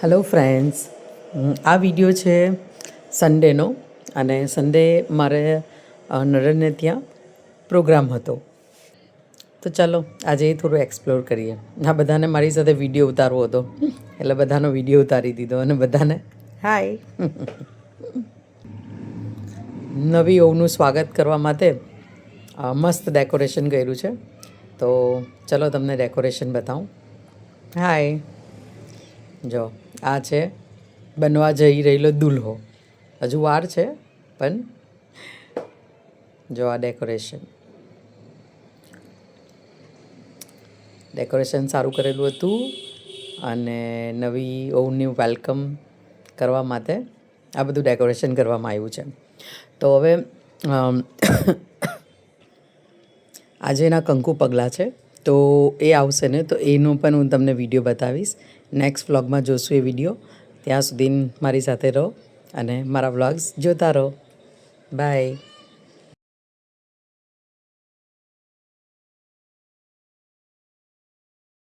Hello friends, આ video છે સન્ડેનો અને સન્ડે મારે નરેનને ત્યાં પ્રોગ્રામ હતો. તો ચાલો આજે થોડું એક્સપ્લોર કરીએ. આ બધાને મારી સાથે વિડીયો ઉતારવો હતો એટલે બધાનો વિડીયો ઉતારી દીધો અને બધાને હાય. નવી વહુનું સ્વાગત કરવા માટે મસ્ત ડેકોરેશન કર્યું છે. તો ચલો તમને ડેકોરેશન બતાવું. હાય, જો આ છે બનવા જઈ રહેલો દુલ્હો. હજુ વાર છે પણ જો આ ડેકોરેશન સારું કરેલું હતું અને નવી વહુની વેલકમ કરવા માટે આ બધું ડેકોરેશન કરવામાં આવ્યું છે. તો હવે આજે એના કંકુ પગલાં છે, તો એ આવશે ને, તો એનો પણ હું તમને વિડીયો બતાવીશ. નેક્સ્ટ વ્લોગમાં જોશું એ વિડીયો. ત્યાં સુધી મારી સાથે રહો અને મારા વ્લોગ્સ જોતા રહો. બાય.